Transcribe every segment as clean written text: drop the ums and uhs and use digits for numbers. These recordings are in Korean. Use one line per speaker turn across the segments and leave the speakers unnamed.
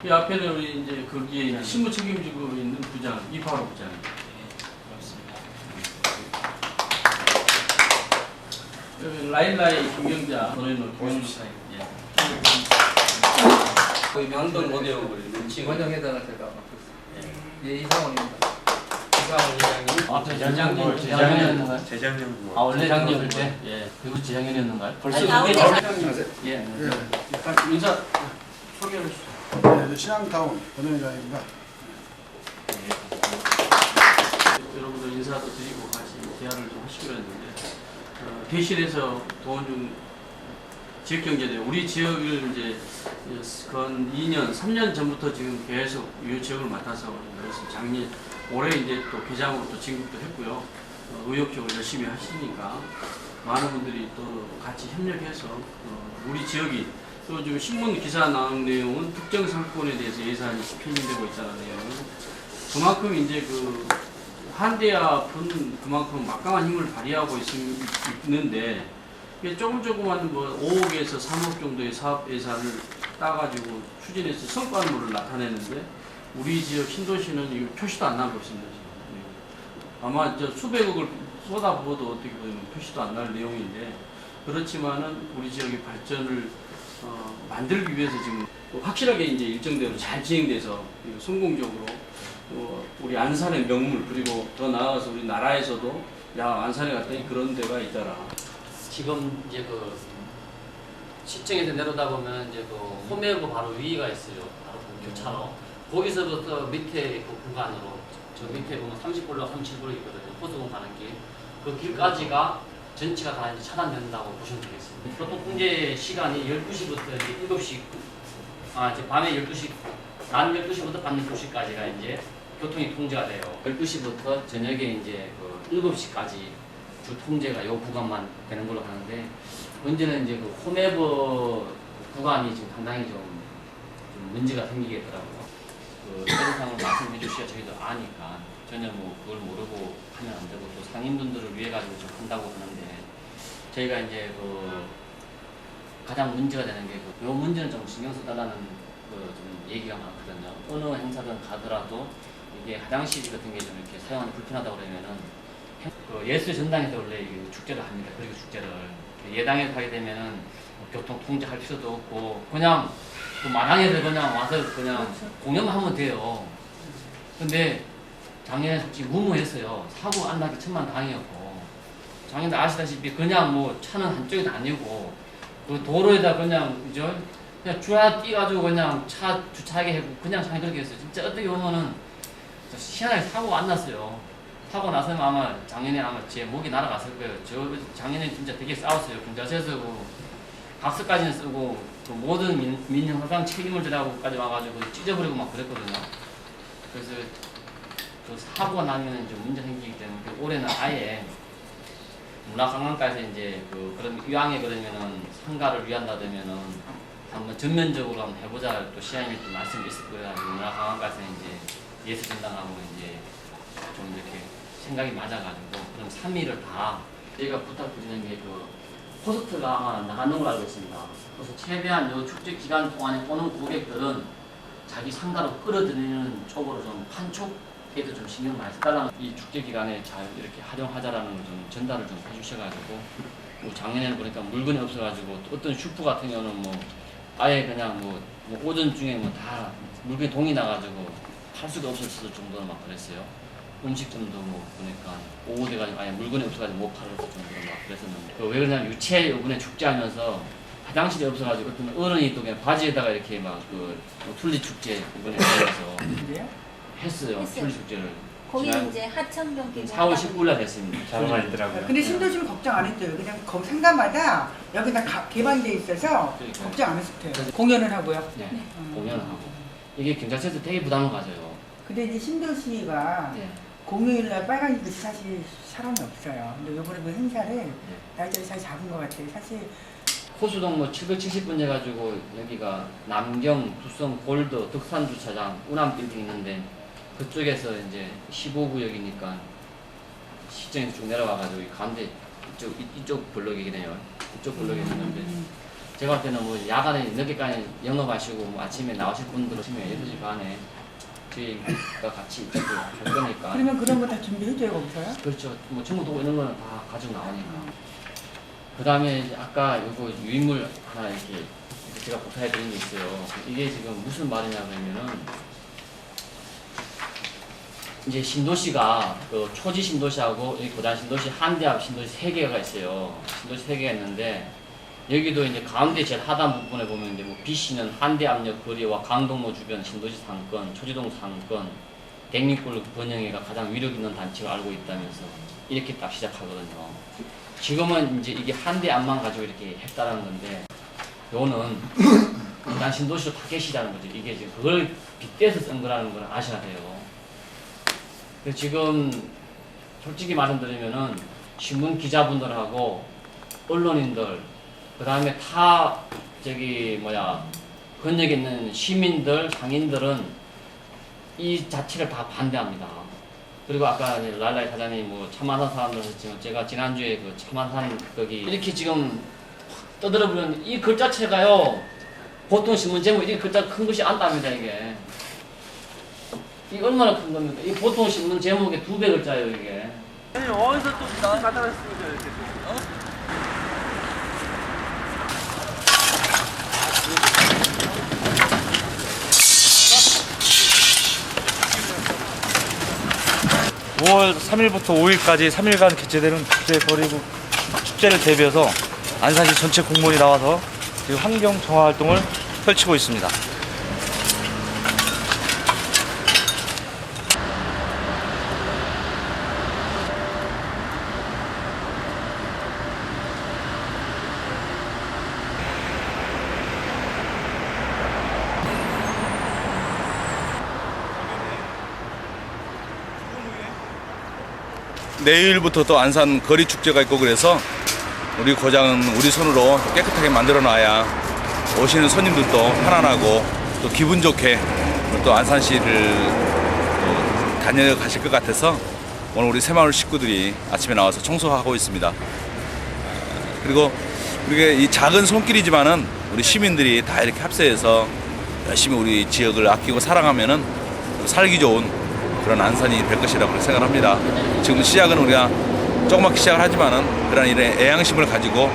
이 앞에는 우리 이제 거기에 이제 실무 책임지고 있는 부장 이파로 부장. 라일라이 김경자 너희는 동영상. 거의 명동 모델하고
원정에다가 제가 맡겼습니다. 예, 이상원입니다.
재작년
재작년이었는가요?
재작년
아 원래
재작년
때?
예.
그리고 재작년이었는가요?
벌써
아니,
그게
나오네.
예.
예.
인사 소개해 주시죠.
네, 신앙타운 권영장입니다.
여러분들 인사도 드리고 같이 대화를 좀 하시기로 했는데 대실에서 도원중 지역경제대 우리 지역을 이제 건 2년, 3년 전부터 지금 계속 이 지역을 맡아서 그래서 작년 올해 이제 또 계장으로 또 진급도 했고요. 의욕적으로 열심히 하시니까 많은 분들이 또 같이 협력해서 우리 지역이 또 지금 신문 기사 나온 내용은 특정 상권에 대해서 예산이 편입되고 있다는 내용은 그만큼 이제 그 한대합은 그만큼 막강한 힘을 발휘하고 있는데 이게 조금만 뭐 5억에서 3억 정도의 사업 예산을 따가지고 추진해서 성과물을 나타내는데 우리 지역 신도시는 이거 표시도 안 나고 있습니다. 지금. 아마 저 수백억을 쏟아부어도 어떻게 보면 표시도 안 날 내용인데 그렇지만은 우리 지역의 발전을 만들기 위해서 지금 확실하게 이제 일정대로 잘 진행돼서 성공적으로 우리 안산의 명물 그리고 더 나아가서 우리 나라에서도 야 안산에 갔더니 그런 데가 있더라.
지금 이제 그 시청에서 내려다 보면 이제 그 홈웨브 바로 위가 있어요. 바로 그 교차로. 거기서부터 밑에 그 구간으로 저 밑에 보면 30블록, 37블록 있거든요. 호수공 가는 길. 그 길까지가 전체가 다 이제 차단된다고 보시면 되겠습니다. 보통 통제 시간이 12시부터 이제 7시, 이제 밤에 12시, 낮 12시부터 밤 12시까지가 이제 교통이 통제가 돼요. 12시부터 저녁에 이제 그 7시까지 주 통제가 요 구간만 되는 걸로 하는데 문제는 이제 그 홈웨버 구간이 지금 상당히 좀 문제가 생기겠더라고요. 그 세부상을 말씀해 주셔야 저희도 아니까 전혀 뭐 그걸 모르고 하면 안 되고 또 상인분들을 위해 가지고 좀 한다고 하는데 저희가 이제 그 가장 문제가 되는 게 요 문제는 좀 신경 써달라는 그 좀 얘기가 많거든요. 어느 행사든 가더라도 이게 화장실 같은 게 좀 이렇게 사용하기 불편하다고 그러면은 그 예술 전당에서 원래 축제를 합니다. 그리고 축제를 예당에 가게 되면은 교통 통제할 필요도 없고 그냥 그 마당에서 그냥 와서 그냥 공연만 하면 돼요. 근데 작년에 솔직히 무모했어요. 사고 안 나기 천만 다행이었고 작년에 아시다시피 그냥 뭐 차는 한쪽이 아니고 그 도로에다 그냥 그냥 주야 뛰가지고 그냥 차 주차하게 하고 그냥 장이 그렇게 했어요. 진짜 어떻게 보면은 희한하게 사고가 안 났어요. 사고 나서는 아마 작년에 아마 제 목이 날아갔을 거예요. 저 작년에 진짜 되게 싸웠어요. 경찰서 쓰고 박스까지는 쓰고 그 모든 민형사상 책임을 지라고까지 와가지고 찢어버리고 막 그랬거든요. 그래서 그 사고가 나면 이제 문제 생기기 때문에 올해는 아예 문화관광과에서 이제 그런 유황에 그러면은 상가를 위한다면은 한번 전면적으로 한번 해보자 또 시장님이 또 말씀이 있을 거예요. 문화관광과에서 이제 예술전당하고 이제 좀 이렇게 생각이 맞아가지고 그럼 3일을 다 저희가 부탁드리는 게 그 호스트가 아마 나가는 걸로 알고 있습니다. 그래서 최대한 요 축제 기간 동안에 오는 고객들은 자기 상가로 끌어들이는 쪽으로 좀 판촉에도 좀 신경 많이 써달라는 이 축제 기간에 잘 이렇게 활용하자라는 좀 전달을 좀 해주셔가지고 뭐 작년에는 보니까 물건이 없어가지고 또 어떤 슈퍼 같은 경우는 뭐 아예 그냥 뭐 오전 중에 뭐 다 물건이 동이 나가지고 팔 수가 없었을 정도로 막 그랬어요. 음식점도 뭐 보니까 오후 돼가지고 아예 물건이 없어가지고 못 팔을 정도로 막 그랬었는데 왜 그러냐면 유체 이번에 축제하면서 화장실이 없어가지고 어떤 어른이 또 그냥 바지에다가 이렇게 막그 툴리 축제 이번에 하면서 했어요. 툴리 축제를
거기는 이제 하천 경기
4월 19일날 됐습니다.
자료가 있더라고요.
근데 신도시는 걱정 안 했대요. 그냥 거기 상가마다 여기다 개방돼 있어서
그러니까요.
걱정 안 했을 테요. 공연을 하고요.
네, 공연을 하고 이게 경찰서에서 되게 부담을 가져요.
근데 이제 신도시가
네.
공휴일날 빨간 입고 사실 사람이 없어요. 근데 이번에 그 행사를 날짜를 잘 잡은 것 같아요. 사실
호수동 뭐 770분 해가지고 여기가 남경, 두성, 골드, 덕산 주차장, 운암 빌딩 있는데 그쪽에서 이제 15구역이니까 시청에서 쭉 내려와가지고 가운데 이쪽 블록이긴 해요. 이쪽 블록에 있는데 제가 볼 때는 뭐 야간에 늦게까지 영업하시고 뭐 아침에 나오실 분들 오시면 8시 반에 저희가 같이 입장을 할 거니까.
그러면 그런 거 다 준비해줘요, 거기서요?
그렇죠. 뭐 정보도 이런 거는 다 가지고 나오니까. 그 다음에 아까 요거 유인물 하나 이렇게 제가 부탁해 드린 게 있어요. 이게 지금 무슨 말이냐 그러면은 이제 신도시가 그 초지 신도시하고 여기 고단 신도시, 한대합 신도시 3개가 있어요. 신도시 3개가 있는데 여기도 이제 가운데 제일 하단 부분에 보면 이제 뭐 B씨는 한대압력 거리와 강동로 주변 신도시 상권, 초지동 상권, 대립골 번영회가 가장 위력 있는 단체로 알고 있다면서 이렇게 딱 시작하거든요. 지금은 이제 이게 한대압만 가지고 이렇게 했다는 건데 요거는 일단 신도시로 다 계시다는 거죠. 이게 지금 그걸 빗대서 쓴 거라는 걸 아셔야 돼요. 그래서 지금 솔직히 말씀드리면은 신문 기자분들하고 언론인들 그 다음에 타 권역에 있는 시민들, 상인들은 이 자체를 다 반대합니다. 그리고 아까 랄라이 사장님 뭐 참만산 사람들 했지만 제가 지난주에 그 참만산 거기 이렇게 지금 떠들어보는 이 글자체가요 보통 신문 제목 이렇게 글자 큰 것이 안답니다 이게. 이게 얼마나 큰 겁니까? 이 보통 신문 제목의 2배 글자예요 이게.
아니 어디서 또 무슨 가져왔습니까 이렇게? 어?
5월 3일부터 5일까지 3일간 개최되는 축제를 대비해서 안산시 전체 공무원이 나와서 지금 환경 정화 활동을 펼치고 있습니다.
내일부터 또 안산 거리 축제가 있고 그래서 우리 고장은 우리 손으로 깨끗하게 만들어 놔야 오시는 손님들도 편안하고 또 기분 좋게 또 안산시를 다녀가실 것 같아서 오늘 우리 새마을 식구들이 아침에 나와서 청소하고 있습니다. 그리고 우리가 이 작은 손길이지만은 우리 시민들이 다 이렇게 합세해서 열심히 우리 지역을 아끼고 사랑하면은 살기 좋은 그런 안산이 될 것이라고 생각합니다. 지금 시작은 우리가 조그맣게 시작을 하지만은 그런 이런 애양심을 가지고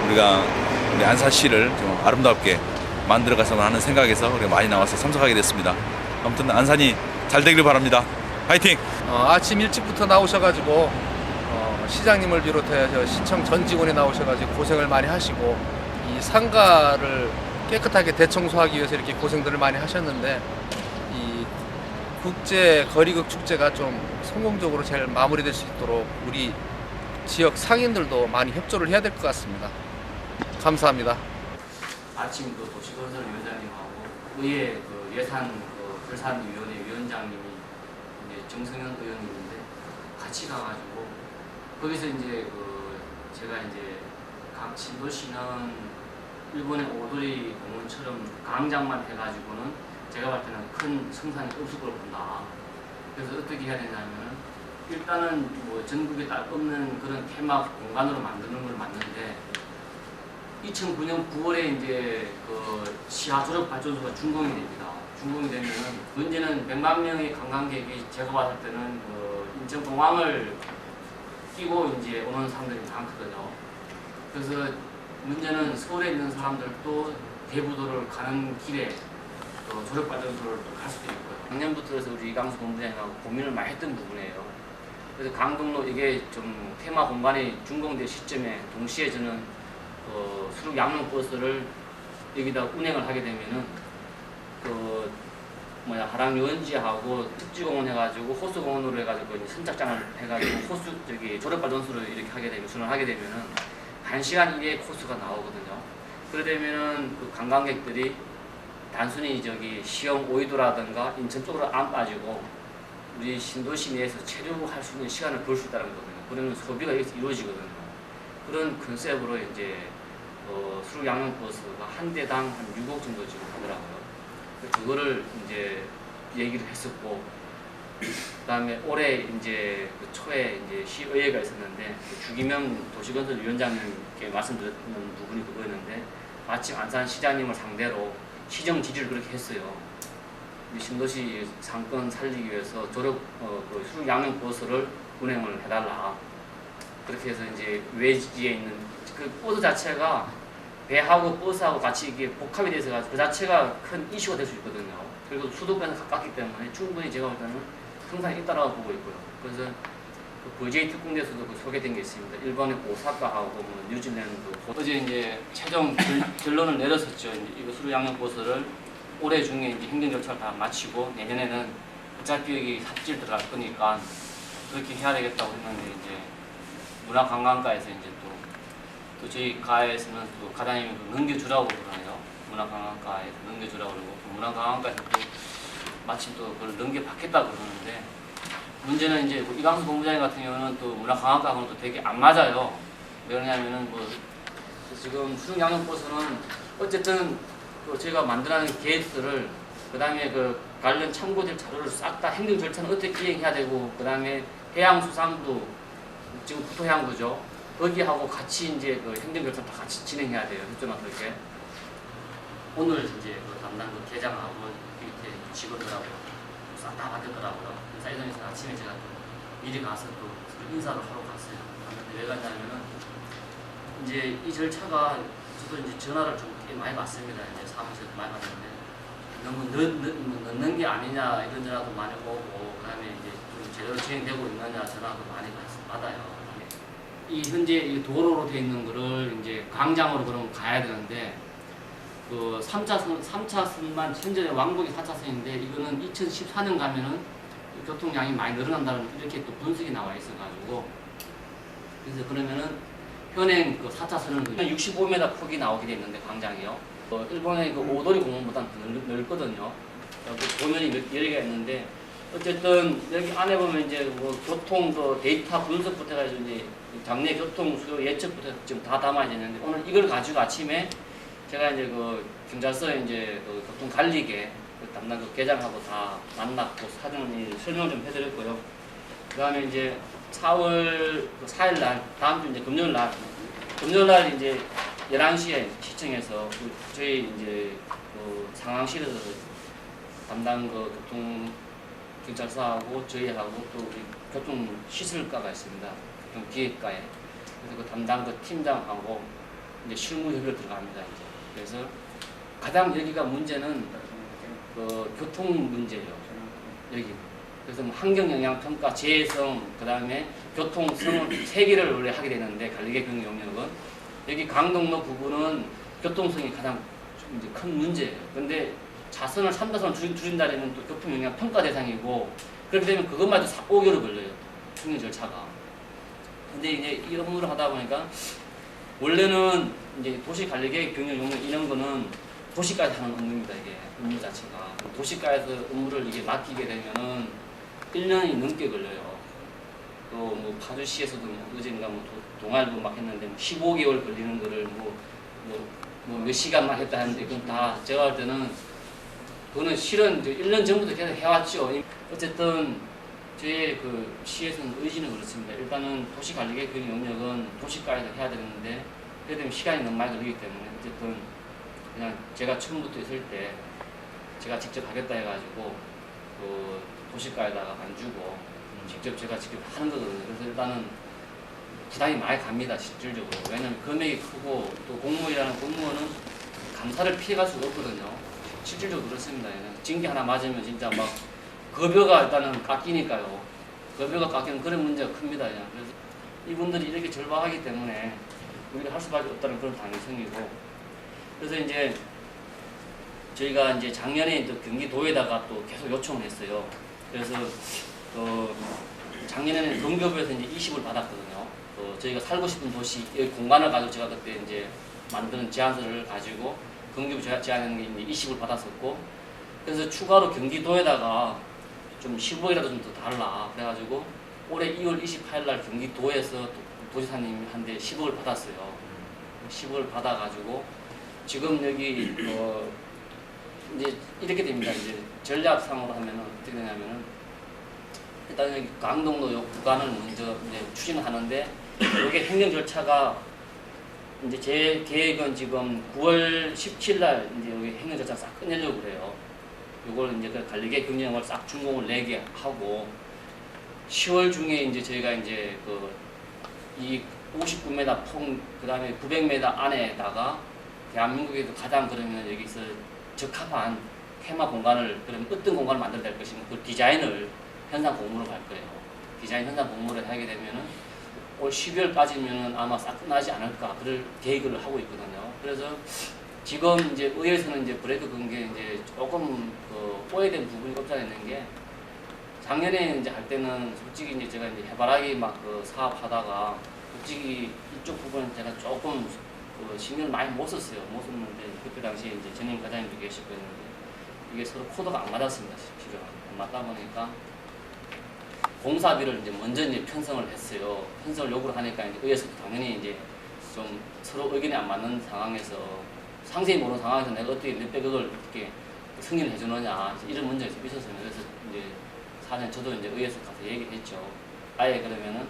우리가 우리 안산시를 좀 아름답게 만들어갔으면 하는 생각에서 우리가 많이 나와서 참석하게 됐습니다. 아무튼 안산이 잘 되길 바랍니다. 화이팅!
아침 일찍부터 나오셔가지고 시장님을 비롯해 시청 전 직원이 나오셔가지고 고생을 많이 하시고 이 상가를 깨끗하게 대청소하기 위해서 이렇게 고생들을 많이 하셨는데 이 국제 거리극 축제가 좀 성공적으로 잘 마무리될 수 있도록 우리 지역 상인들도 많이 협조를 해야 될 것 같습니다. 감사합니다.
아침 그 도시건설 위원장님하고 의회 그 예산 결산위원회 위원장님이 이제 정성현 의원님인데 같이 가가지고 거기서 이제 제가 이제 각 신도시는 일본의 오도리 공원처럼 광장만 해가지고는 제가 볼 때는 큰 성산이 없을 걸 본다. 그래서 어떻게 해야 되냐면 일단은 뭐 전국에 딱 없는 그런 테마 공간으로 만드는 걸 맞는데 2009년 9월에 이제 시하 졸업 발전소가 준공이 됩니다. 준공이 되면은 문제는 100만 명의 관광객이 제가 봤을 때는 인천공항을 끼고 이제 오는 사람들이 많거든요. 그래서 문제는 서울에 있는 사람들도 대부도를 가는 길에 졸업발전소를 갈 수도 있고요. 작년부터 해서 우리 이강수 본부장님하고 고민을 많이 했던 부분이에요. 그래서 강동로 이게 좀 테마 공간이 준공될 시점에 동시에 저는 수륙 양용 버스를 여기다 운행을 하게 되면은 하랑 유원지하고 특지공원 해가지고 호수공원으로 해가지고 이제 선착장을 해가지고 졸업발전소를 이렇게 하게 되면 순환하게 되면은 1시간 이내에 코스가 나오거든요. 그러게 되면은 그 관광객들이 단순히 시흥 오이도라든가 인천 쪽으로 안 빠지고 우리 신도시 내에서 체류할 수 있는 시간을 벌 수 있다는 거거든요. 그러면 소비가 여기서 이루어지거든요. 그런 컨셉으로 이제 수륙 양용 버스가 한 대당 한 6억 정도 지금 하더라고요. 그거를 이제 얘기를 했었고, 그다음에 올해 이제 초에 이제 시의회가 있었는데 주기명 도시건설 위원장님께 말씀드렸던 부분이 그거였는데 마침 안산시장님을 상대로 시정 지지를 그렇게 했어요. 이 신도시 상권 살리기 위해서 그 수륙 양면 버스를 운행을 해달라. 그렇게 해서 이제 외지에 있는 그 버스 자체가 배하고 버스하고 같이 이게 복합이 돼서 그 자체가 큰 이슈가 될 수 있거든요. 그리고 수도권에서 가깝기 때문에 충분히 제가 볼 때는 상당히 있다라고 보고 있고요. 그래서 그 VJ 특공대에서도 그 소개된 게 있습니다. 일본의 오사카하고 뭐 뉴질랜드. 어제 이제 최종 결론을 내렸었죠. 이제 이거 수륙 양면 버스를 올해 중에 이제 행정 절차를 다 마치고 내년에는 어차피 여기 삽질 들어갈 거니까 그렇게 해야 되겠다고 했는데 이제 문화관광가에서 이제 또 저희 가에서는 또 과장님이 넘겨주라고 그러네요. 문화관광가에서 넘겨주라고 그러고 문화관광가에서 또 마침 또 그걸 넘겨받겠다고 그러는데 문제는 이제 이광수 본부장님 같은 경우는 또 문화관광가하고는 또 되게 안 맞아요. 왜 그러냐면은 뭐 지금 수중 양용버스는 어쨌든 또 저희가 만들어낸 계획서를 그 다음에 그 관련 참고될 자료를 싹 다 행정 절차는 어떻게 이행해야 되고 그 다음에 해양수산부 지금 국토해양부죠. 거기하고 같이 이제 그 행정 절차 다 같이 진행해야 돼요. 협조나 그렇게. 오늘 이제 그 담당 그 계장하고 밑에 직원들하고 싹 다 받았더라고요. 사이전에서 아침에 제가 또 미리 가서 또 인사를 하러 갔어요. 왜 갔냐면은 이제 이 절차가 저도 이제 전화를 좀 많이 받습니다. 이제 사무실에서 많이 받는데 너무 늦는 게 아니냐 이런 전화도 많이 오고 그다음에 이제 좀 제대로 진행되고 있느냐 전화도 많이 받아요. 이 현재 이 도로로 돼 있는 거를 이제 광장으로 그럼 가야 되는데 그 3차선만 현재 왕복이 4차선인데 이거는 2014년 가면은 교통량이 많이 늘어난다는 이렇게 또 분석이 나와 있어가지고 그래서 그러면은 현행 그 4차선은 65m 폭이 나오게 돼 있는데 광장이요. 일본의 그 오도리 공원보다는 더 넓거든요. 보면이 여러 개가 있는데 어쨌든 여기 안에 보면 이제 뭐 교통 그 데이터 분석부터 해가지고 이제 장내 교통 수요 예측부터 지금 다 담아져 있는데 오늘 이걸 가지고 아침에 제가 이제 그 경찰서에 이제 그 교통 관리계 그 담당 그 계장하고 다 만났고 사전 설명 좀 해드렸고요. 그 다음에 이제 4월 4일 날 다음 주 이제 금요일 날 이제 11시에 시청에서 저희 이제 그 상황실에서 담당 그 교통 경찰서하고 저희하고 또 우리 교통 시설과가 있습니다. 교통 기획과에 그래서 그 담당 그 팀장하고 이제 실무 협의를 들어갑니다. 이제 그래서 가장 여기가 문제는 그 교통 문제예요. 여기 그래서 뭐 환경 영향 평가, 재해성, 그 다음에 교통성을 세 개를 원래 하게 되는데 관리계 경영 영역은 여기 강동로 부분은 교통성이 가장 이제 큰 문제예요. 근데 자선을 3차선을 줄인다면 또 교통 영향 평가 대상이고 그렇게 되면 그것마저 5개월 걸려요. 행정 절차가. 근데 이제 이런 업무를 하다 보니까 원래는 이제 도시관리계획 경영 용역 이런 거는 도시가에서 하는 업무입니다. 이게 업무 자체가. 도시가에서 업무를 이게 맡기게 되면은 1년이 넘게 걸려요. 또 뭐 파주시에서도 뭐 어젠가 뭐 동아일보 막 했는데 뭐 15개월 걸리는 거를 몇 시간만 했다 하는데 그건 다 제가 할 때는 그거는 실은 이제 1년 전부터 계속 해왔죠. 어쨌든 저희 그 시에서는 의지는 그렇습니다. 일단은 도시관리계획 영역은 도시가에서 해야 되는데 그래 되면 시간이 너무 많이 걸리기 때문에 어쨌든 그냥 제가 처음부터 있을 때 제가 직접 하겠다 해가지고 그 도시가에다가 안 주고 직접 제가 하는 거거든요. 그래서 일단은 부담이 많이 갑니다. 실질적으로. 왜냐면 금액이 크고 또 공무원이라는 공무원은 감사를 피해갈 수가 없거든요. 실질적으로 그렇습니다. 징계 하나 맞으면 진짜 막 급여가 일단은 깎이니까요. 급여가 깎이는 그런 문제가 큽니다. 그냥. 그래서 이분들이 이렇게 절박하기 때문에 우리가 할 수밖에 없다는 그런 당위성이고 그래서 이제 저희가 이제 작년에 또 경기도에다가 또 계속 요청을 했어요. 그래서 작년에는 경교부에서 이제 20을 받았거든요. 저희가 살고 싶은 도시 공간을 가지고 제가 그때 이제 만드는 제안서를 가지고 경기부 제안하는 게 이제 20을 받았었고 그래서 추가로 경기도에다가 좀 15이라도 좀 더 달라 그래가지고 올해 2월 28일 날 경기도에서 도지사님한테 10억을 받았어요. 10억을 받아가지고 지금 여기 이제 이렇게 됩니다. 이제 전략상으로 하면은 어떻게 되냐면은 일단 여기 강동로 구간을 먼저 이제 추진을 하는데 이게 행정 절차가 이제 제 계획은 지금 9월 17일 날 이제 여기 행정절차 싹 끝내려고 그래요. 요걸 이제 그 관리계 경영을 싹 준공을 내게 하고 10월 중에 이제 저희가 이제 이 59m 폭 그다음에 900m 안에다가 대한민국에도 가장 그러면 여기서 적합한 테마 공간을 그럼 어떤 공간을 만들어야 될 것인가 그 디자인을 현상 공모로 갈 거예요. 디자인 현상 공모를 하게 되면은 올 12월까지면은 아마 싹 끝나지 않을까 그럴 계획을 하고 있거든요. 그래서 지금 이제 의회에서는 이제 브레이크 건 게 이제 조금 오해된 부분이 없지 않아 있는 게 작년에 이제 할 때는 솔직히 이제 제가 이제 해바라기 막 사업하다가 솔직히 이쪽 부분은 제가 조금 신경을 많이 못 썼어요. 못 썼는데 그때 당시에 이제 전임 과장님도 계시고 했는데 이게 서로 코드가 안 맞았습니다. 실은 안 맞다 보니까 공사비를 이제 먼저 이제 편성을 했어요. 편성을 요구를 하니까 이제 의회에서도 당연히 이제 좀 서로 의견이 안 맞는 상황에서 상세히 모르는 상황에서 내가 어떻게 몇백억을 어떻게 승인을 해주느냐 이런 문제가 있었어요. 그래서 이제 사전 저도 이제 의회에서 가서 얘기를 했죠. 아예 그러면은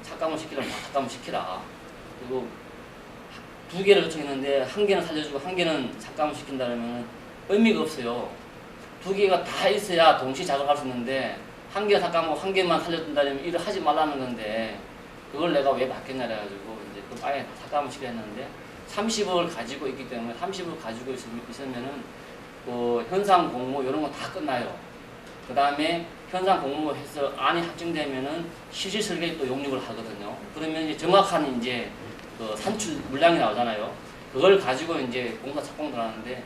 삭감을 시키려면 다 삭감을 시키라. 그리고 2개를 요청했는데 1개는 살려주고 1개는 삭감을 시킨다면 의미가 없어요. 2개가 다 있어야 동시 작업할 수 있는데 1개 삭감하고 1개만 살려준다면 일을 하지 말라는 건데 그걸 내가 왜 받겠냐 그래가지고 이제 또 아예 삭감을 시켜야 했는데 30억을 가지고 있기 때문에 30억을 가지고 있으면은 현상 공모 이런 거 다 끝나요. 그 다음에 현상 공모해서 안이 확정되면은 실질 설계 또 용역을 하거든요. 그러면 이제 정확한 이제 산출 물량이 나오잖아요. 그걸 가지고 이제 공사 착공 들어가는데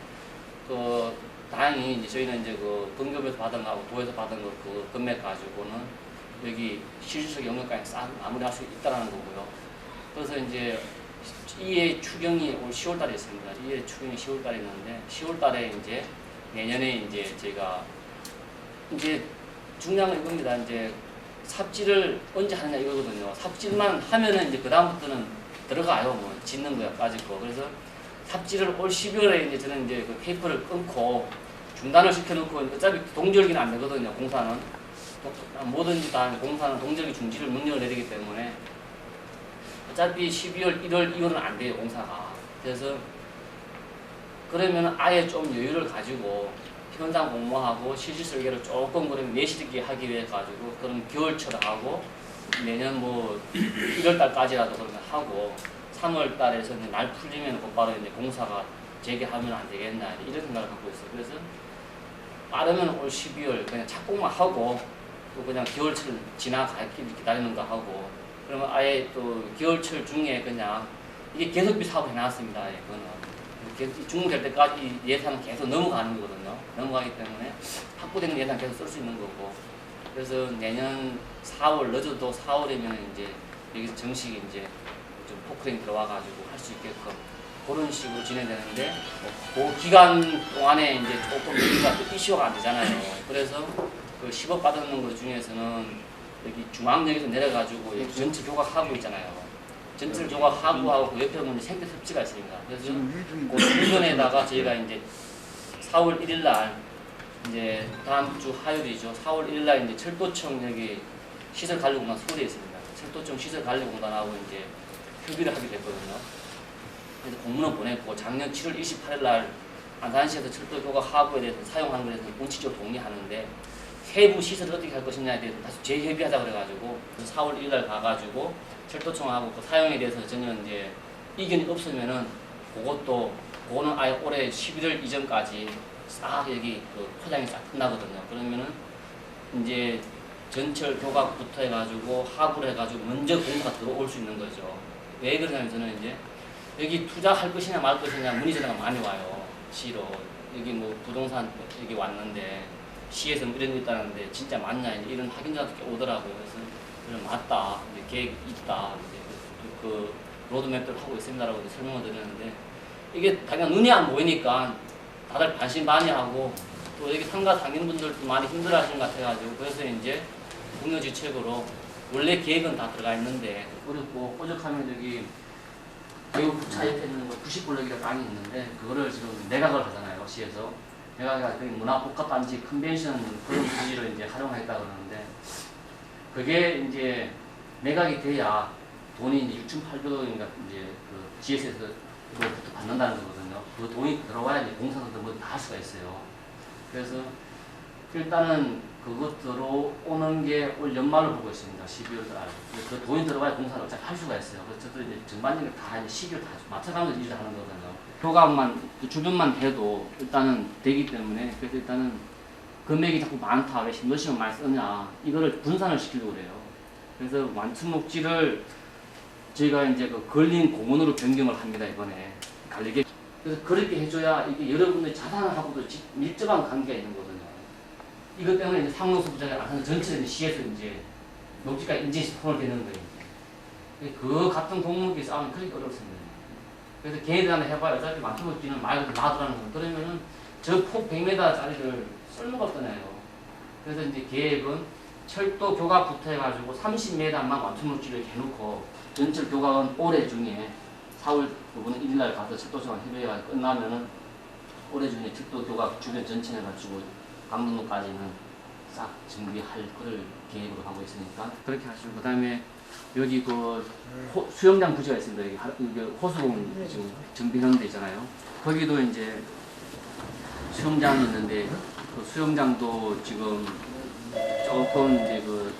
다행히 이제 저희는 이제 건급에서 받은 거하고 도에서 받은 거 그 금액 가지고는 여기 실질적 영역까지 싹 마무리할 수 있다라는 거고요. 그래서 이제 이해 추경이 올 10월달에 있습니다. 이해 추경이 10월달에 있는데 10월달에 이제 내년에 이제 저희가 이제 중요한 건 이겁니다. 이제 삽질을 언제 하느냐 이거거든요. 삽질만 하면은 이제 그 다음부터는 들어가요. 뭐 짓는 거야 빠질 거. 그래서 삽질을 올 12월에 이제 저는 이제 그 페이퍼를 끊고 중단을 시켜놓고 어차피 동절기는 안 되거든요. 공사는 뭐든지 다 공사는 동절기 중지를 명령을 내리기 때문에 어차피 12월, 1월, 2월은 안 돼요 공사가. 그래서 그러면 아예 좀 여유를 가지고 현장 공모하고 실질 설계를 조금 그럼 내실있게 하기 위해 가지고 그럼 겨울철 하고 내년 뭐 1월 달까지라도 그러면 하고 3월 달에서 날 풀리면 곧바로 이제 공사가 재개하면 안 되겠나 이런 생각을 갖고 있어요. 그래서 빠르면 올 12월 그냥 착공만 하고 또 그냥 겨울철 지나가길 기다리는 거 하고 그러면 아예 또 겨울철 중에 그냥 이게 계속비 사업 해놨습니다. 예, 그거는 중공될 때까지 예산은 계속 넘어가는 거거든요. 넘어가기 때문에 확보되는 예산 계속 쓸 수 있는 거고 그래서 내년 4월 늦어도 4월이면 이제 여기서 정식 이제 좀 포크레인 들어와가지고 할 수 있게끔 그런 식으로 진행되는데 그 기간 동안에 이제 조금 여기가 이슈가 안 되잖아요. 그래서 그 10억 받는 것 중에서는 여기 중앙역에서 내려가지고 여기 전체 조각하고 있잖아요. 전체 조각하고 그 옆에 보면 생태 섭지가 있습니다. 그래서 그 주변에다가 저희가 이제 4월 1일 날 이제 다음 주 화요일이죠. 4월 1일 날 이제 철도청 여기 시설 관리 공단 서울에 있습니다. 철도청 시설 관리 공단하고 이제 협의를 하게 됐거든요. 그래서 공문을 보냈고 작년 7월 28일 날 안산시에서 철도 조각 하부에 대해서 사용하는 것에 대해서 원칙적으로 동의하는데 세부 시설을 어떻게 할 것이냐에 대해서 다시 재협의하자 그래가지고 4월 1일 날 가가지고 철도청하고 그 사용에 대해서 전혀 이제 이견이 없으면은 그거는 아예 올해 11월 이전까지 싹 여기 그 포장이 싹 끝나거든요. 그러면은 이제 전철 교각부터 해가지고 하부를 해가지고 먼저 공사가 들어올 수 있는 거죠. 왜 그러냐면 저는 이제 여기 투자할 것이냐 말 것이냐 문의 전화가 많이 와요. 시로 여기 뭐 부동산 여기 왔는데 시에서 이런 거 있다는데 진짜 맞냐 이런 확인자도 오더라고요. 그래서 그럼 맞다 이제 계획 있다 이제 그 로드맵들 하고 있습니다라고 설명을 드렸는데 이게 당연 눈이 안 보이니까 다들 반신반의하고 또 여기 상가 상인분들도 많이 힘들어하시는 것 같아가지고 그래서 이제 국유지책으로 원래 계획은 다 들어가 있는데 어렵고 오죽하면 여기 교육차 옆에 있는 거 90블럭이라고 땅이 있는데 그거를 지금 매각을 하잖아요 시에서 매각해가지고 문화복합단지 컨벤션 그런 부지로 이제 활용하겠다 그러는데 그게 이제 매각이 돼야 돈이 이제 6,800억인가 이제 그 GS에서 그거부터 받는다는 거거든요. 그 돈이 들어와야지 공사도 뭐 다 할 수가 있어요. 그래서 일단은 그것 들어오는 게 올 연말을 보고 있습니다. 12월 달. 그 돈이 들어와야 공사를 어차피 할 수가 있어요. 그래서 저도 이제 전반적으로 다 이제 시기를 다 맞춰가면서 일을 하는 거거든요. 교각만, 주변만 돼도 일단은 되기 때문에, 그래서 일단은 금액이 자꾸 많다, 왜 신도시만 많이 쓰냐, 이거를 분산을 시키려고 그래요. 그래서 완충목지를 저희가 이제 그 걸린 공원으로 변경을 합니다, 이번에. 관리계. 그래서 그렇게 해줘야 이게 여러분들이 자산하고도 밀접한 관계가 있는 거거든요. 이것 때문에 이제 상록수 부자가 나타나서 전체적인 시에서 이제 녹지가 인증시 손을 대는 거예요. 그 같은 종목이 싸우면 그렇게 어렵습니다. 그래서 걔네들한테 해봐야 어차피 완충목지는 말 그대로 놔두라는 거. 그러면은 저 폭 100m짜리를 쓸모가 없잖아요. 그래서 이제 계획은 철도 교각부터 해가지고 30m만 완충목지를 해놓고 전철 교각은 올해 중에 4월 부분은 1일날 가서 철도청원 협의회가 끝나면은 올해 중에 철도 교각 주변 전체 해가지고 강릉로까지는 싹 정비할 거를 계획으로 하고 있으니까 그렇게 하시고, 그 다음에 여기 그 수영장 부지가 있습니다. 여기 호수공 지금 정비하는 데 있잖아요. 거기도 이제 수영장이 있는데 그 수영장도 지금 조금 이제 그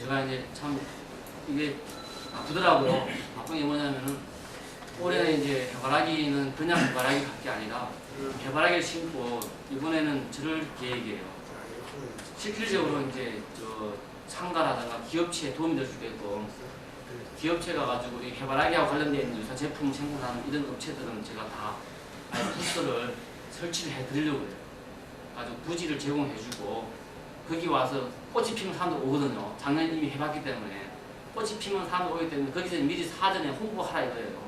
제가 이제 참 이게 바쁘더라고요. 바쁜 게 뭐냐면은 올해 이제 해바라기는 그냥 해바라기 갈 게 아니라 해바라기를 심고 이번에는 저럴 계획이에요. 실질적으로 이제 저 상가라든가 기업체에 도움이 될 수 있게끔 기업체가 가지고 이 해바라기하고 관련된 유사 제품 생산하는 이런 업체들은 제가 다 아예 부스를 설치를 해드리려고 해요. 아주 부지를 제공해주고 거기 와서 꽃이 피면 사람들 오거든요. 작년 이미 해봤기 때문에 꽃이 피면 사람들 오기 때문에 거기서 미리 사전에 홍보하라 이거예요.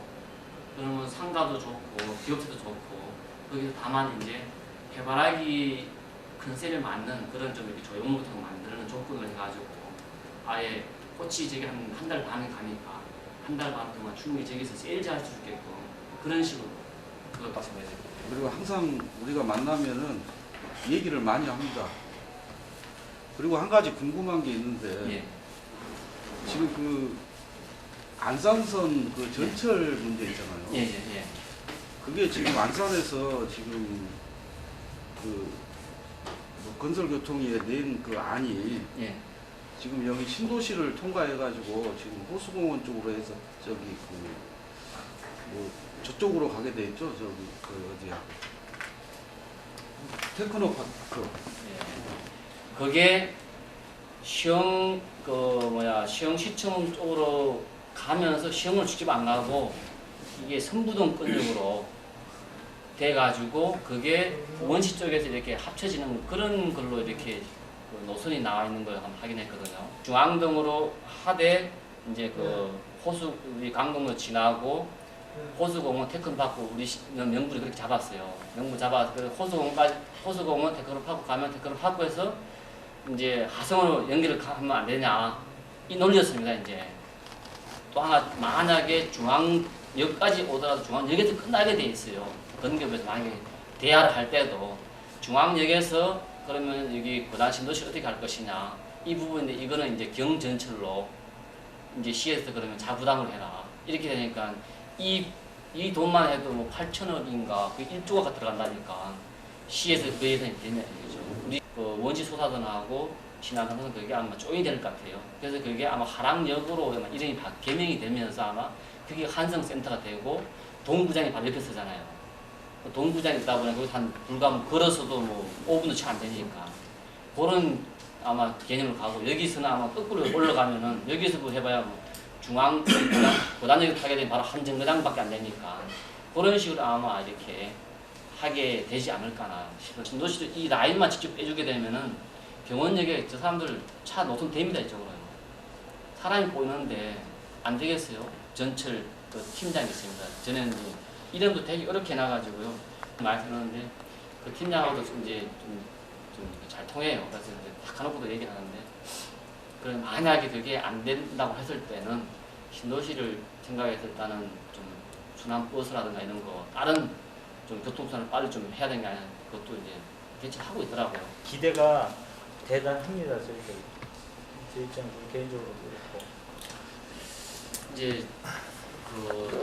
그러면 상가도 좋고 기업체도 좋고 거기서 다만 이제 해바라기 컨셉에 맞는 그런 좀 이렇게 조형물 같은 거 만드는 조건을 해가지고 아예 꽃이 저기 한 달 반을 가니까 한 달 반 동안 충분히 저기서 세일즈 할 수 있게끔 그런 식으로 그걸 말씀해야 돼요.
그리고 항상 우리가 만나면은 얘기를 많이 합니다. 그리고 한 가지 궁금한 게 있는데
예.
지금 그 안산선 그 전철 문제 있잖아요.
예.
그게 지금 안산에서 지금 그 건설교통위에 낸 그 안이
예.
지금 여기 신도시를 통과해가지고 지금 호수공원 쪽으로 해서 저기 그 뭐 저쪽으로 가게 돼 있죠. 저기 그 어디야? 테크노파크.
그게 시흥시청 쪽으로 가면서 시흥을 직접 안 가고 이게 선부동 근역으로 돼가지고 그게 원시 쪽에서 이렇게 합쳐지는 그런 걸로 이렇게 그 노선이 나와 있는 걸 한번 확인했거든요. 중앙동으로 하되 이제 그 호수 우리 강동으로 지나고 호수공원 테크노파크 우리 명분이 그렇게 잡았어요. 명분 잡아서 그 호수공원 테크노파크 가면 테크노파크에서 이제 하성으로 연결을 하면 안 되냐 이 논리였습니다. 이제 또 하나 만약에 중앙역까지 오더라도 중앙역에서 끝나게 돼 있어요. 건급에서 만약에 대화를 할 때도 중앙역에서 그러면 여기 고단 신도시 어떻게 할 것이냐 이 부분인데 이거는 이제 경전철로 이제 시에서 그러면 자부담을 해라 이렇게 되니까 이 돈만 해도 뭐 8천억인가 그 1조가 들어간다니까 시에서 그 예산이 되면 되죠. 우리 그 원시 소사선하고 신안선은 그게 아마 조인이 될 것 같아요. 그래서 그게 아마 하락역으로 이름이 개명이 되면서 아마 그게 한성센터가 되고 동부장이 바로 옆에 서잖아요. 동부장이 있다 보니 거기서 한 불과 뭐 걸어서도 뭐 5분도 채 안 되니까 그런 아마 개념으로 가고 여기서는 아마 거꾸로 올라가면은 여기서도 해봐야 뭐 중앙 고단역을 타게 되면 바로 한 정거장밖에 안 되니까 그런 식으로 아마 이렇게 하게 되지 않을까나 싶어요. 신도시도 이 라인만 직접 빼주게 되면은 병원역에 저 사람들 차 노선 됩니다 이쪽으로. 사람이 보이는데 안 되겠어요. 전철 그 팀장이 있습니다. 저는 이름도 되게 어렵게 해놔가지고요. 많이 쓰는데 그 팀장하고도 이제 좀 잘 통해요. 그래서 이제 딱 가놓고도 얘기를 하는데 그럼 만약에 그게 안 된다고 했을 때는 신도시를 생각했을 때는 좀 순환 버스라든가 이런 거 다른 좀 교통수단을 빨리 좀 해야 되는 게 아니라 그것도 이제 대처를 하고 있더라고요.
기대가 대단합니다. 제 입장에서 개인적으로도 그렇고.
이제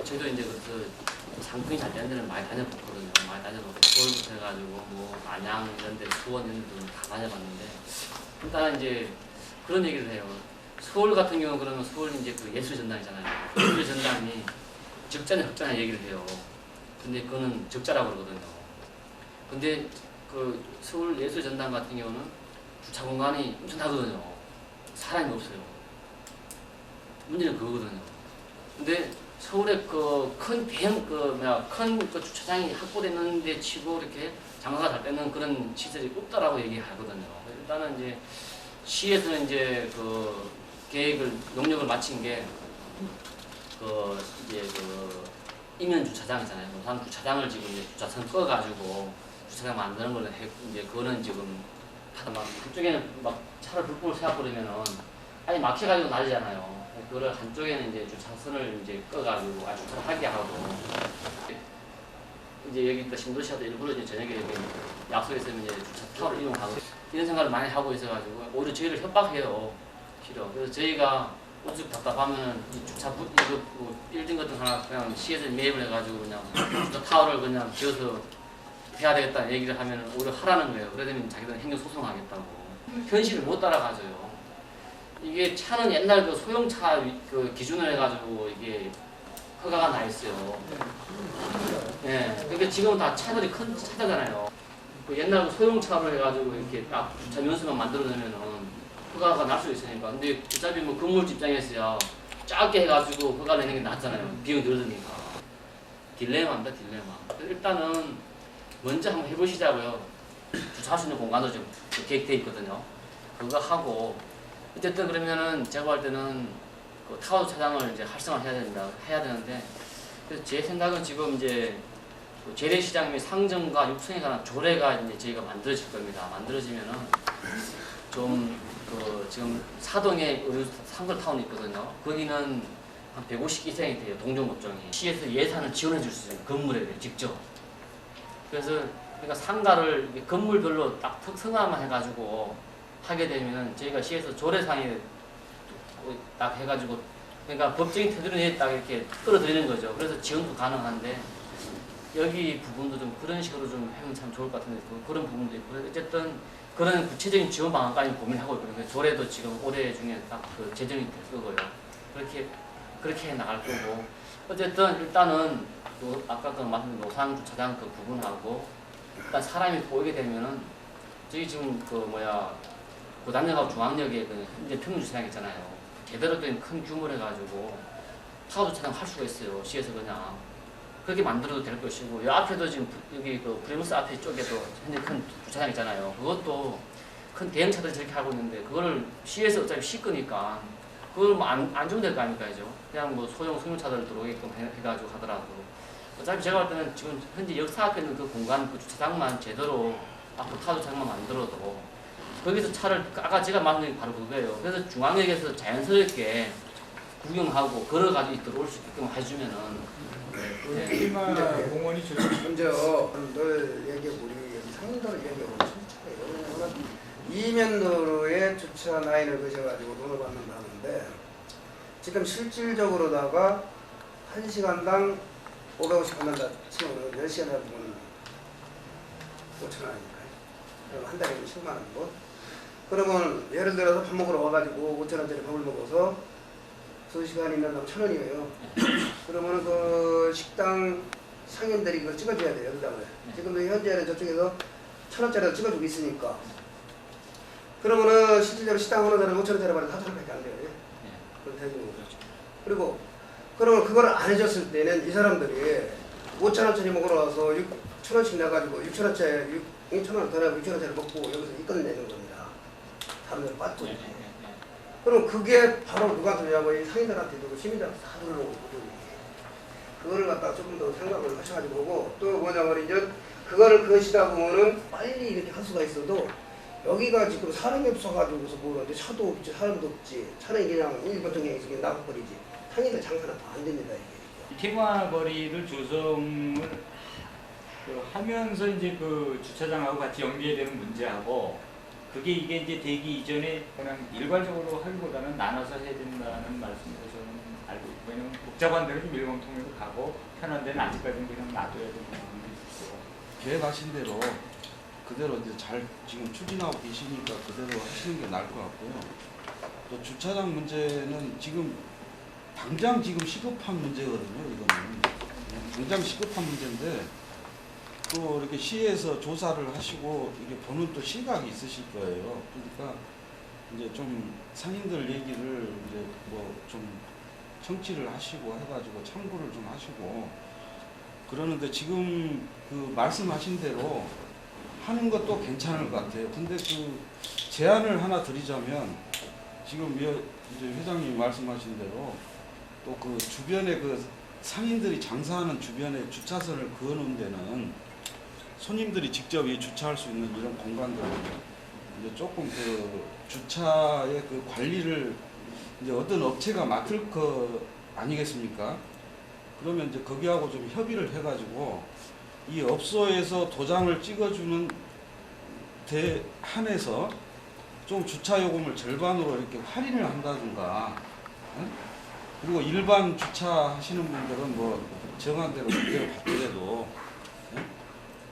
저희도 이제 그 상품이 잘 되는 데는 많이 다녀봤거든요. 많이 다녀봤고 서울부터 해가지고 뭐 안양 이런 데, 수원 이런 데도 다 다녀봤는데 일단 이제 그런 얘기를 해요. 서울 같은 경우는 그러면 서울 이제 그 예술 전당이잖아요. 예술 전당이 적자냐 흑자냐 얘기를 해요. 근데 그거는 적자라고 그러거든요. 근데 그 서울 예술 전당 같은 경우는 주차 공간이 엄청나거든요. 사람이 없어요. 문제는 그거거든요. 근데 서울에 그 큰 대형 큰 주차장이 확보됐는데 치고 이렇게 장사가 잘 되는 그런 시설이 없다라고 얘기하거든요. 일단은 이제 시에서는 이제 그 계획을 용역을 마친 게 이제 이면 주차장이잖아요. 노상 주차장을 지금 이제 주차선 꺼가지고 주차장 만드는 걸 이제 그거는 지금 하다 막 그쪽에는 막 차를 불법을 세워버리면은 아니 막혀가지고 난리잖아요. 그거를 한쪽에는 이제 주차선을 이제 꺼가지고 주차를 하게 하고 이제 여기 있다 신도시하다 일부러 이제 저녁에 여기 약속에 있으면 이제 주차 타워를 이용하고 이런 생각을 많이 하고 있어가지고 오히려 저희를 협박해요. 싫어. 그래서 저희가 우습 답답하면 이 주차 이거 뭐 빌딩 같은 거 하나 그냥 시에서 매입을 해가지고 그냥 주차 타워를 그냥 지어서 해야 되겠다 얘기를 하면 오히려 하라는 거예요. 그러면 자기들은 행정 소송하겠다고. 현실을 못 따라가져요. 이게 차는 옛날 그 소형차 그 기준을 해가지고 이게 허가가 나 있어요. 예. 그러니까 지금 다 차들이 큰 차잖아요. 그 옛날 그 소형차로 해가지고 이렇게 딱 주차 면수만 만들어내면은 허가가 날 수 있으니까. 근데 어차피 뭐 건물주 입장에서야 작게 해가지고 허가 내는 게 낫잖아요. 비용이 들어드니까. 딜레마입니다, 딜레마. 일단은 먼저 한번 해보시자고요. 주차할 수 있는 공간도 좀 계획되어 있거든요. 그거 하고 어쨌든 그러면은 제가 볼 때는 그 타워 주차장을 이제 활성화해야 되는데 그래서 제 생각은 지금 이제 그 재래시장 및 상정과 육성에 관한 조례가 이제 저희가 만들어질 겁니다. 만들어지면은 좀 그 지금 사동에 상걸타운이 있거든요. 거기는 한 150 이상이 돼요. 동종업종이. 시에서 예산을 지원해 줄 수 있어요. 건물에 대해 직접. 그래서 그러니까 상가를 건물별로 딱 특성화만 해가지고 하게 되면 저희가 시에서 조례상에 딱 해가지고 그러니까 법적인 테두리에 딱 이렇게 끌어들이는 거죠. 그래서 지원도 가능한데 여기 부분도 좀 그런 식으로 좀 하면 참 좋을 것 같은데 그런 부분도 있고 어쨌든 그런 구체적인 지원 방안까지 고민하고 있거든요. 조례도 지금 올해 중에 딱 그 제정이 될 거고요. 그렇게 해 나갈 거고 어쨌든 일단은 아까 그 말씀 노상 주차장 그 부분하고 일단 사람이 보이게 되면은 저희 지금 고단역하고 중앙역에 그 현재 평균주차장 있잖아요. 제대로 된 큰 규모를 해가지고 타워 주차장 할 수가 있어요. 시에서 그냥 그렇게 만들어도 될 것이고 이 앞에도 지금 여기 그 브레무스 앞에 쪽에도 현재 큰 주차장 있잖아요. 그것도 큰 대형차들이 저렇게 하고 있는데 그거를 시에서 어차피 시 거니까 그걸 뭐 안 주면 될 거 아닙니까? 그냥 뭐 소형차들 들어오게끔 해가지고 하더라도 어차피 제가 볼 때는 지금 현재 역사 앞에 있는 그 공간 그 주차장만 제대로 앞으로 타워 주차장만 만들어도 거기서 차를 아까 제가 말한 게 바로 그거예요. 그래서 중앙역에서 자연스럽게 구경하고 걸어가지고 들어올 수 있게끔 해주면은
공원이 먼저 널 얘기하고 우리 상도를 얘기하고 왜냐면 이면도로에 주차 라인을 그셔가지고 돈을 받는다는데 지금 실질적으로다가 1시간당 550원 받는다 치면 10시간 해보면 5,000원이니까요. 그럼 한 달에 10만 원이고 그러면 예를 들어서 밥 먹으러 와가지고 5,000원짜리 밥을 먹어서 2시간 있는다면 1,000원이에요. 그러면은 그 식당 상인들이 그걸 찍어줘야 돼요, 연장을. 지금도 현재는 저쪽에서 1,000원짜리도 찍어주고 있으니까. 그러면은 실질적으로 식당 하는 사람은 5,000원짜리 받아도 4,000원밖에 안 돼요. 그럼 되는 거죠. 그리고 그러면 그걸 안 해줬을 때는 이 사람들이 5,000원짜리 먹으러 와서 1,000원씩 내가지고 6,000원짜리 6,000원 더 내고 6,000원짜리 먹고 여기서 이권 내는 겁니다. 다른 데로 빠지고. 그럼 그게 바로 누구한테 주냐고 이 상인들한테 주고 시민들한테 다 들어오고 그거를 갖다가 조금 더 생각을 하셔가지고 오고 또 뭐냐면 이제 그거를 그것이다 보면은 빨리 이렇게 할 수가 있어도 여기가 지금 사람이 없어가지고서 뭐는데 차도 없지 사람도 없지 차는 그냥 일본 통행에서 그냥 나가버리지 상인들 장사는 안 됩니다 이게.
테마거리를 조성을 하면서 이제 그 주차장하고 같이 연계되는 문제하고 이게 이제 되기 이전에 그냥 일괄적으로 하기보다는 나눠서 해야 된다는 말씀으로 저는 알고 있고, 왜냐면 복잡한 데는 좀 일방통행으로 가고 편한 데는 아직까지는 그냥 놔둬야 되는 부분이 있고.
계획하신 대로 그대로 이제 잘 지금 추진하고 계시니까 그대로 하시는 게 나을 것 같고요. 또 주차장 문제는 지금 당장 지금 시급한 문제거든요. 이거는 당장 시급한 문제인데 또 이렇게 시에서 조사를 하시고 이게 보는 또 시각이 있으실 거예요. 그러니까 이제 좀 상인들 얘기를 이제 뭐 좀 청취를 하시고 해가지고 참고를 좀 하시고 그러는데 지금 그 말씀하신 대로 하는 것도 괜찮을 것 같아요. 근데 그 제안을 하나 드리자면 지금 이제 회장님 말씀하신 대로 또 그 주변에 그 상인들이 장사하는 주변에 주차선을 그어놓은 데는 손님들이 직접 주차할 수 있는 이런 공간들을 이제 조금 그 주차의 그 관리를 이제 어떤 업체가 맡을 거 아니겠습니까? 그러면 이제 거기하고 좀 협의를 해가지고 이 업소에서 도장을 찍어주는 데 한해서 좀 주차 요금을 절반으로 이렇게 할인을 한다든가, 응? 그리고 일반 주차하시는 분들은 뭐 정한 대로 그대로 받더라도, 응?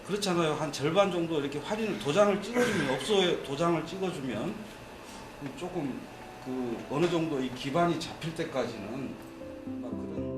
그렇잖아요. 한 절반 정도 이렇게 할인을 도장을 찍어주면 업소에 도장을 찍어주면 조금 그 어느 정도 이 기반이 잡힐 때까지는 막 그런.